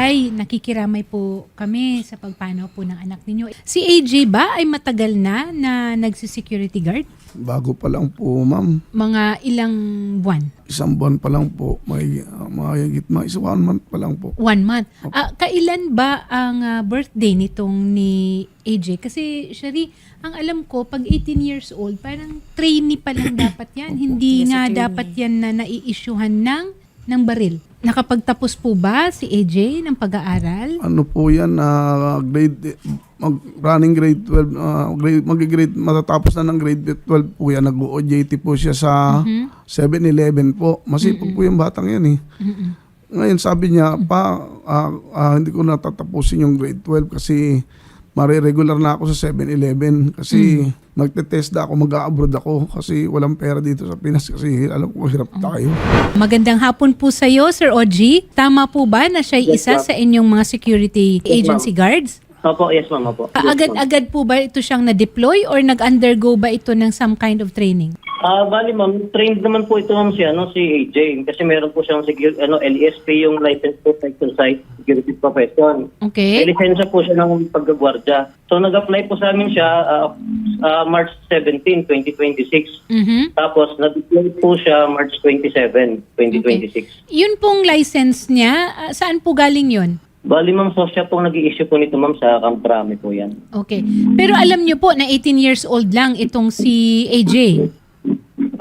Tay, nakikiramay po kami sa pagpanaw po ng anak ninyo. Si AJ ba ay matagal na nagsi-security guard? Bago pa lang po, ma'am. Mga ilang buwan? 1 buwan pa lang po. May mahigit mga 1 month pa lang po. 1 month. Kailan ba ang birthday nitong ni AJ? Kasi, Shari, ang alam ko, pag 18 years old, parang trainee pa lang dapat yan. Hindi nga dapat yan na nai-issuehan ng baril. Nakapagtapos po ba si AJ ng pag-aaral? Ano po yan, running grade 12, matatapos na ng grade 12 po yan. Nag-OJT po siya sa 7-Eleven po. Masipag po yung batang yan eh. Ngayon sabi niya, hindi ko natatapusin yung grade 12 kasi mariregular na ako sa 7-Eleven kasi magte-test na ako, mag-a-abroad ako kasi walang pera dito sa Pinas kasi alam ko hirap tayo. Magandang hapon po sa iyo, Sir Oji. Tama po ba na siya isa sa inyong mga security agency guards? Opo, yes ma'am, opo. Agad-agad po ba ito siyang na-deploy or nag-undergo ba ito ng some kind of training? Bali ma'am, trained naman po ito ma'am si AJ kasi meron po siyang LESP yung license to exercise security profession. Okay. May lisensya po siya ng paggagwardya. So nag-apply po sa amin siya March 17, 2026. Tapos nag-deploy po siya March 27, 2026. Okay. Yun pong license niya, saan po galing yun? Bali ma'am, so siya pong nag-i-issue po nito ma'am sa Camp Crame po yan. Okay. Pero alam niyo po na 18 years old lang itong si AJ.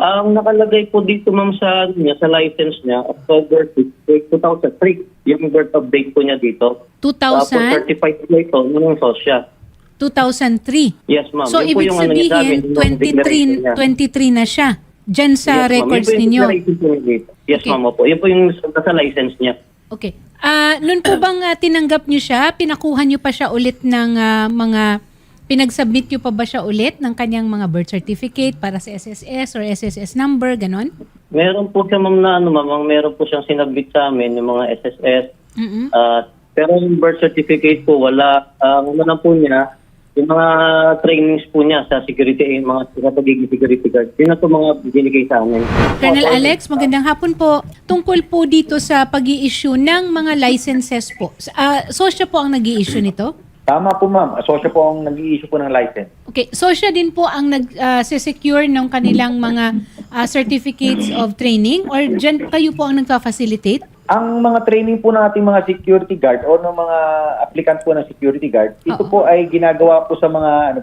Ang nakalagay po dito ma'am sa license niya, October 6, 2003. Yung birth of date po niya dito. 2000? Tapos certified po ito nung sosya. 2003? Yes ma'am. So yun po ibig yung ano niya sa amin, sabihin, yung declaration 23 niya. na siya. Diyan sa Yes, records ma'am. Yun po yung ninyo. declaration po niya dito. Yes Okay. ma'am, opo. Yun po yung sa license niya. Okay. Noon po bang tinanggap niyo siya? Pinakuha niyo pa siya ulit ng pinagsubmit niyo pa ba siya ulit ng kanyang mga birth certificate para sa SSS or SSS number, ganon? Meron po siya ma'am na meron po siyang sinabit sa amin yung mga SSS. Pero yung birth certificate po wala. Wala po niya yung mga trainings po niya sa security, yung mga pagiging security guard. Yun na po mga binigay sa amin. Colonel Alex, magandang hapon po. Tungkol po dito sa pag-i-issue ng mga licenses po. Sosya po ang nag-i-issue nito? Tama po ma'am. Asosyo po ang nag-i-issue po ng license. Okay. Sosya din po ang nag-secure ng kanilang mga certificates of training or dyan kayo po ang nagpa-facilitate? Ang mga training po ng ating mga security guard o ng mga applicant po ng security guard, ito po ay ginagawa po sa mga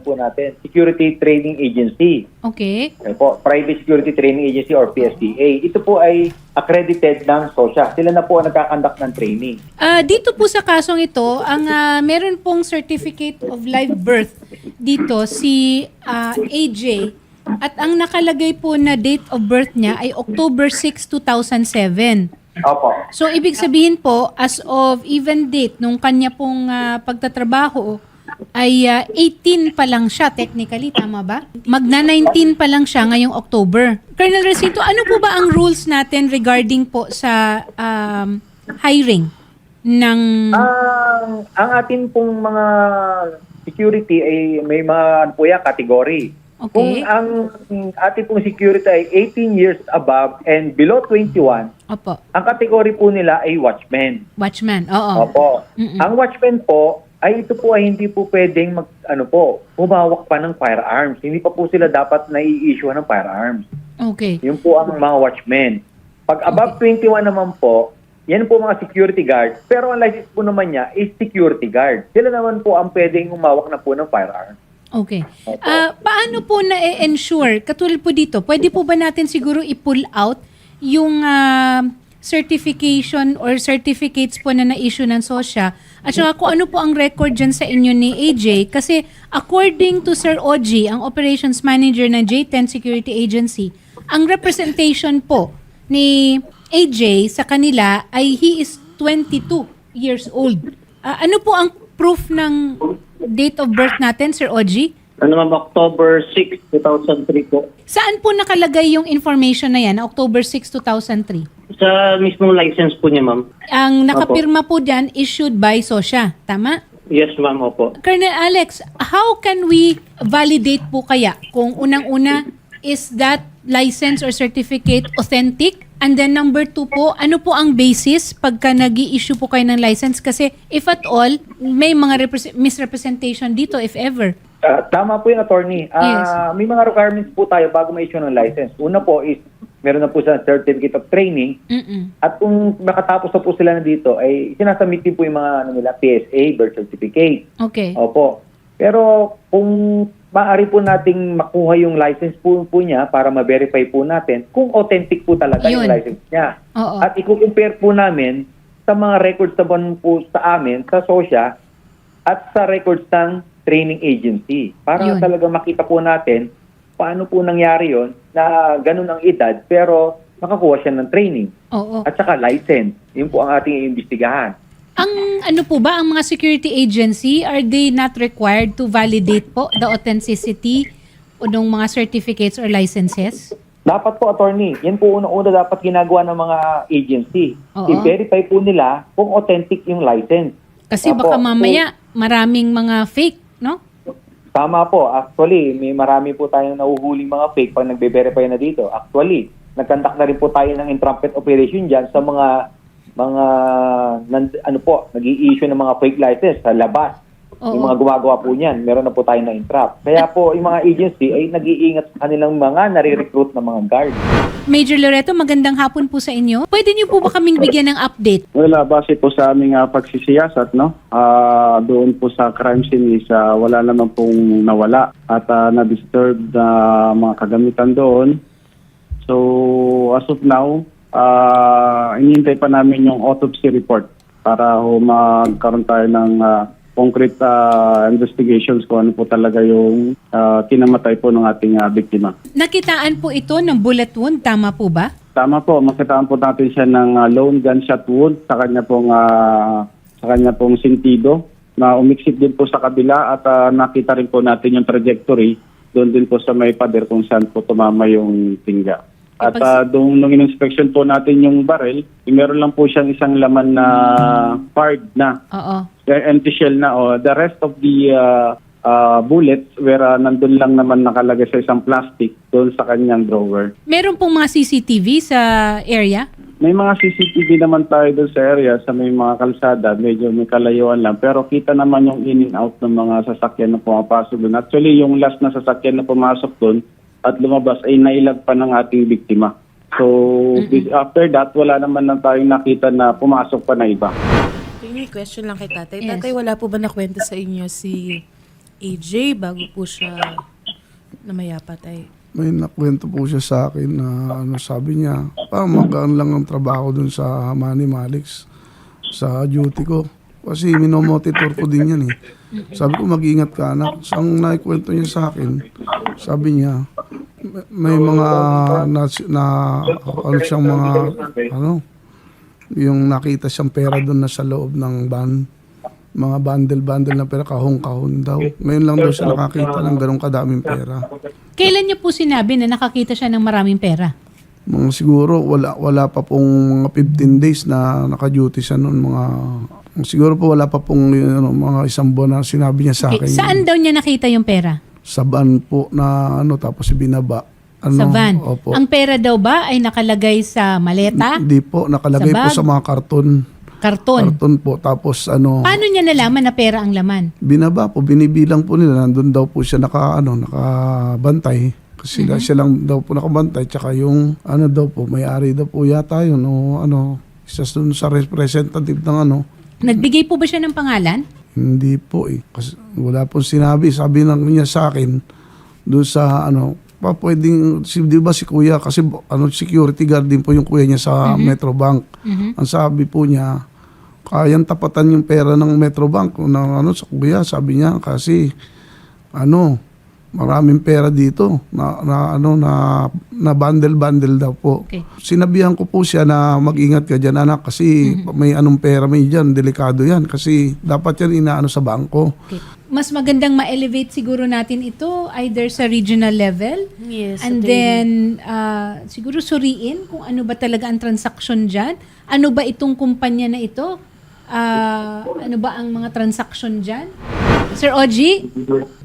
security training agency. Okay. Po, Private Security Training Agency or PSTA. Ito po ay accredited ng SOSYA. Sila na po ang nagkakandak ng training. Dito po sa kasong ito, ang meron pong certificate of live birth dito si AJ at ang nakalagay po na date of birth niya ay October 6, 2007. Opo. So, ibig sabihin po, as of even date, nung kanya pong pagtatrabaho, ay 18 pa lang siya technically, tama ba? Magna-19 pa lang siya ngayong October. Colonel Recinto, ano po ba ang rules natin regarding po sa hiring ng... Ang atin pong mga security ay may mga category. Okay. Kung ang ating pong security ay 18 years above and below 21, Opo. ang kategory po nila ay watchman. Watchman, oo. Opo. Ang watchman po ay ito po ay hindi po pwedeng humawak pa ng firearms. Hindi pa po sila dapat nai-issue ng firearms. Okay. Yun po ang mga watchmen. Pag above 21 naman po, yan po mga security guard. Pero ang license po naman niya is security guard. Sila naman po ang pwedeng humawak na po ng firearms. Okay. Paano po na-ensure, katulad po dito, pwede po ba natin siguro i-pull out yung certification or certificates po na na-issue ng SOSYA at saka kung ano po ang record dyan sa inyo ni AJ? Kasi according to Sir Oji, ang operations manager ng J10 Security Agency, ang representation po ni AJ sa kanila ay he is 22 years old. Ano po ang proof ng date of birth natin, Sir Oji? October 6, 2003 po. Saan po nakalagay yung information na yan, October 6, 2003? Sa mismong license po niya, ma'am. Ang nakapirma po dyan, issued by SOSYA. Tama? Yes, ma'am, opo. Colonel Alex, how can we validate po kaya kung unang-una, is that license or certificate authentic? And then number 2 po, ano po ang basis pagka nag-i-issue po kayo ng license? Kasi if at all, may mga misrepresentation dito if ever. Tama po yung attorney. Yes. May mga requirements po tayo bago ma-issue ng license. Una po is, meron na po sa certificate of training. At kung nakatapos na po sila na dito, ay sinasubmit din po yung mga PSA, birth certificate. Okay. Opo. Pero kung maaari po nating makuha yung license po niya para ma-verify po natin kung authentic po talaga yung Yun. license niya. Oo. At i-compare po namin sa mga records naman po sa amin, sa SOSYA, at sa records ng training agency. Para Yun. talaga makita po natin paano po nangyari yon na ganun ang edad pero nakakuha siya ng training Oo. at saka license. Yun po ang ating iimbestigahan. Ang ano po ba, ang mga security agency, are they not required to validate po the authenticity o ng mga certificates or licenses? Dapat po, attorney, yan po unang-una dapat ginagawa ng mga agency. Oo. I-verify po nila kung authentic yung license. Kasi Opo. baka mamaya maraming mga fake, no? Tama po. Actually, may marami po tayong nahuhuling mga fake pag nagbe-verify na dito. Actually, nagkandak na rin po tayo ng entrapment operation dyan sa mga nag-i-issue ng mga fake license sa labas. Oo. Yung mga gumagawa po niyan, meron na po tayo na entrap. Kaya po, yung mga agency ay nag-iingat sa kanilang mga nare-recruit na mga guard. Major Loreto, magandang hapon po sa inyo. Pwede niyo po ba kaming bigyan ng update? Well, base po sa aming pagsisiyasat, no? Doon po sa crime scene is wala naman pong nawala at na-disturb na mga kagamitan doon. So, as of now, inihintay pa namin yung autopsy report para magkaroon tayo ng concrete investigations kung ano po talaga yung kinamatay po ng ating biktima. Nakitaan po ito ng bullet wound, tama po ba? Tama po, makitaan po natin siya ng lone gunshot wound sa kanya pong sentido na umiksik din po sa kabila at nakita rin po natin yung trajectory doon din po sa may pader kung saan po tumama yung tingga. At nung in-inspection po natin yung barrel, meron lang po siyang isang laman na hard na, Oo. empty shell na. The rest of the bullets were nandun lang naman nakalagay sa isang plastic doon sa kanyang drawer. Meron pong mga CCTV sa area? May mga CCTV naman tayo doon sa area, sa may mga kalsada, medyo may kalayuan lang. Pero kita naman yung in and out ng mga sasakyan na pumapasok doon. Actually, yung last na sasakyan na pumasok doon at lumabas ay nailag pa ng ating biktima. So, after that, wala naman lang tayong nakita na pumasok pa na iba. May question lang kay tatay. Yes. Tatay, wala po ba nakwento sa inyo si AJ bago po siya namayapat ay? May nakwento po siya sa akin na sabi niya, magaan lang ang trabaho dun sa Manny Malix sa duty ko. Kasi minomonitor ko din yan eh. Sabi ko, mag-ingat ka anak. So, ang naikwento niya sa akin, sabi niya, may mga yung nakita siyang pera doon na sa loob ng van. Mga bundle na pera, kahon-kahon daw. Ngayon lang daw siya nakakita ng ganong kadaming pera. Kailan niyo po sinabi na nakakita siya ng maraming pera? Mga siguro wala pa pong mga 15 days na naka-duty siya noon, siguro po wala pa pong mga isang buwan na sinabi niya sa Okay. akin. Saan daw niya nakita yung pera? Sa van po na tapos binaba. Sa van. Opo. Ang pera daw ba ay nakalagay sa maleta? Hindi po, nakalagay Sa po bag? sa mga karton. Karton? Karton po, tapos Paano niya nalaman na pera ang laman? binaba po, binibilang po nila, nandun daw po siya nakabantay. Kasi siya lang daw po nakabantay, tsaka yung daw po, may-ari daw po yata yun, isa dun sa representative ng Nagbigay po ba siya ng pangalan? Hindi po eh. Kasi wala pong sinabi. Sabi lang niya sa akin, doon sa pwedeng, di ba si kuya, kasi security guard din po yung kuya niya sa Metrobank. Ang sabi po niya, kayang tapatan yung pera ng Metrobank sa kuya, sabi niya, kasi maraming pera dito na bundle daw po. Okay. Sinabihan ko po siya na mag-ingat ka dyan anak kasi may pera may dyan, delikado yan kasi dapat yan inaano sa bangko. Okay. Mas magandang ma-elevate siguro natin ito either sa regional level Yes. and then siguro suriin kung ano ba talaga ang transaksyon dyan. Ano ba itong kumpanya na ito? Ano ba ang mga transaksyon dyan? Sir Oji,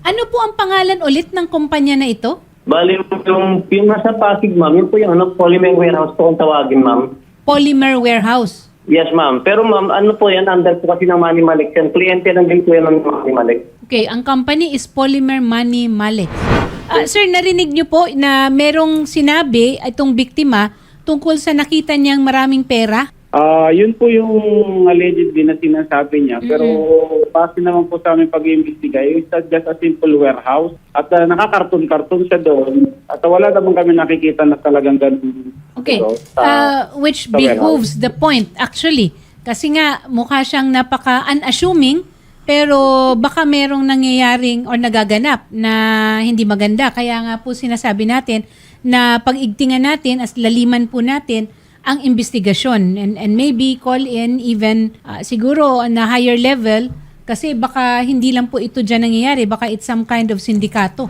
ano po ang pangalan ulit ng kumpanya na ito? Bali, yung nasa Pasig, ma'am, yun po yung polymer warehouse po kung tawagin, ma'am. Polymer Warehouse. Yes, ma'am. Pero ma'am, ano po yan, under po kasi ng Manny Malik. Yan, kliyente lang din po yan ng Manny Malik. Okay, ang company is Polymer Money Malik. Sir, narinig niyo po na merong sinabi itong biktima tungkol sa nakita niyang maraming pera? Yun po yung alleged din na sinasabi niya. Pero base naman po sa aming pag-iimbestiga, it's just a simple warehouse. At nakakarton-karton siya doon. At wala naman kami nakikita na talagang ganun. Okay, Ito, which sa behoves the point actually. Kasi nga mukha siyang napaka-unassuming pero baka merong nangyayaring or nagaganap na hindi maganda. Kaya nga po sinasabi natin na pag-igtingan natin as laliman po natin ang investigasyon and maybe call in even siguro na higher level kasi baka hindi lang po ito dyan nangyayari, baka it's some kind of sindikato.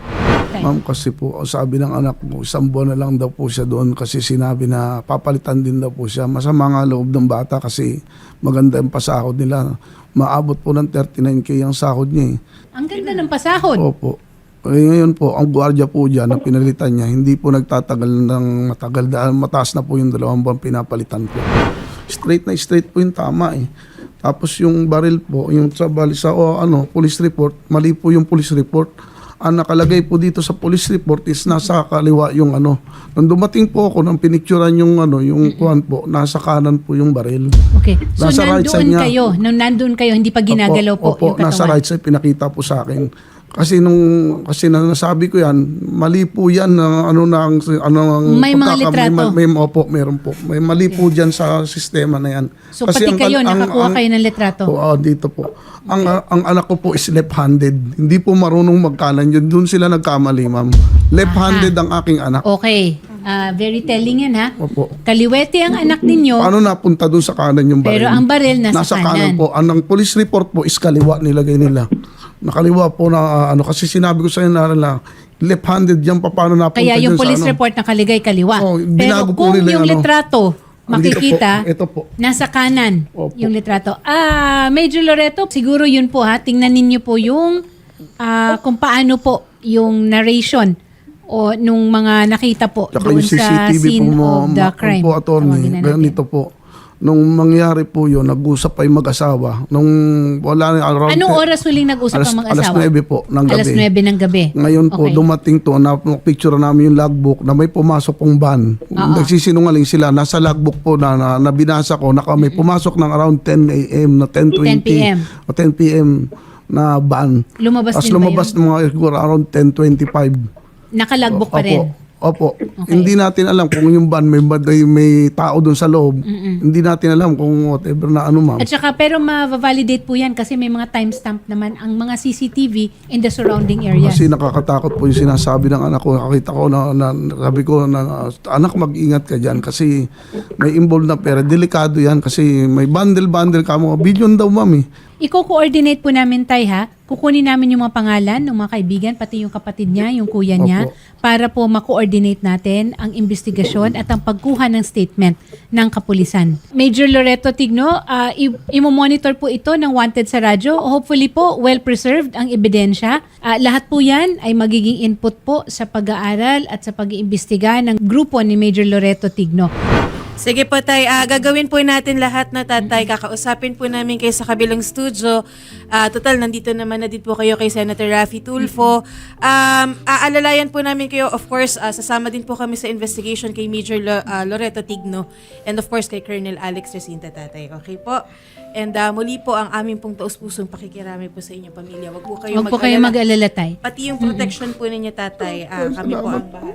Ma'am, kasi po, sabi ng anak mo, 1 buwan na lang daw po siya doon kasi sinabi na papalitan din daw po siya. Masama nga loob ng bata kasi maganda yung pasahod nila. Maabot po ng 39K ang sahod niya eh. Ang ganda ng pasahod. Opo. Ngayon po, ang gwardiya po dyan na pinalitan niya, hindi po nagtatagal ng matagal dahil mataas na po yung 2 buwan pinapalitan po. Straight na straight po yung tama eh. Tapos yung baril po, yung sa police report, mali po yung police report. Ang nakalagay po dito sa police report is nasa kaliwa yung Nung dumating po ako nang pinicturean yung yung kuwan po, nasa kanan po yung baril. Okay. So Nasa right side nandoon niya. kayo, nung nandoon kayo, hindi pa ginagalaw po Opo, yung katawan. nasa right side pinakita po sa akin. Kasi nasabi ko yan, mali po yan May mga litrato. Meron po. May mali po diyan sa sistema na yan. So pati kayo, nakakuha kayo ng litrato. Dito po. Ang anak ko po is left-handed. Hindi po marunong magkanan yun. Doon sila nagkamali, ma'am. Left-handed ang aking anak. Okay. Very telling yan ha. Opo. Kaliwete ang anak ninyo, Paano napunta doon sa kanan yung baril? pero ang baril nasa kanan. po. Ang police report po is kaliwa nilagay nila. Nakaliwa po na kasi sinabi ko sa inyo na left-handed yan paano napunta Kaya yung dyan police sa report nakaligay kaliwa. Pero binago po kung nila yung yung litrato Andito makikita, po. Ito po. nasa kanan Opo. yung litrato. Major Loreto, siguro yun po ha. Tingnan ninyo po yung kung paano po yung narration o nung mga nakita po Tsaka doon yung sa CCTV scene po of the crime. po, attorney, Tawagin na natin. ganito po. Nung mangyari po yun, nag-usap pa yung mag-asawa. Nung wala na around Anong oras huling nag-usap ang alas mag-asawa? 9 po ng gabi. Alas 9 ng gabi. Ngayon po, Okay. dumating to, picture namin yung logbook na may pumasok pong van. Nagsisinungaling sila. Nasa logbook po na binasa ko, may pumasok ng around 10 a.m. na 10:20 10 p.m. o 10 p.m. na van. Lumabas Tapos din ba lumabas yun? ng mga siguro around 10:25. Nakalagbok pa rin. Opo. Hindi natin alam kung yung van may tao doon sa loob. Hindi natin alam kung whatever na ma'am. At saka, pero ma-validate po yan kasi may mga timestamp naman ang mga CCTV in the surrounding areas. Kasi nakakatakot po yung sinasabi ng anak ko. Nakita ko na sabi ko na anak, mag-ingat ka dyan kasi may involved na pera. Delikado yan kasi may bundle ka mo. Billion daw, ma'am eh. Iko-coordinate po namin tayo ha. Kukunin namin yung mga pangalan ng mga kaibigan, pati yung kapatid niya, yung kuya niya, Opo. para po ma-coordinate natin ang investigasyon at ang pagkuha ng statement ng kapulisan. Major Loreto Tigno, imo-monitor po ito ng Wanted sa radyo. Hopefully po, well-preserved ang ebidensya. Lahat po yan ay magiging input po sa pag-aaral at sa pag-iimbestiga ng grupo ni Major Loreto Tigno. Sige po tay, gagawin po natin lahat na tatay. Kakausapin po namin kayo sa kabilang studio. Total, nandito naman na din po kayo kay Senator Raffy Tulfo. Aalalayan po namin kayo, of course, sasama din po kami sa investigation kay Major Loreto Tigno and of course kay Colonel Alex Jacinta tatay. Okay po? And muli po ang aming pong taus-pusong pakikirami po sa inyong pamilya. Wag po kayo Huwag po kayo mag-alala tay. Pati yung protection po ninyo tatay, kami po ang bahala.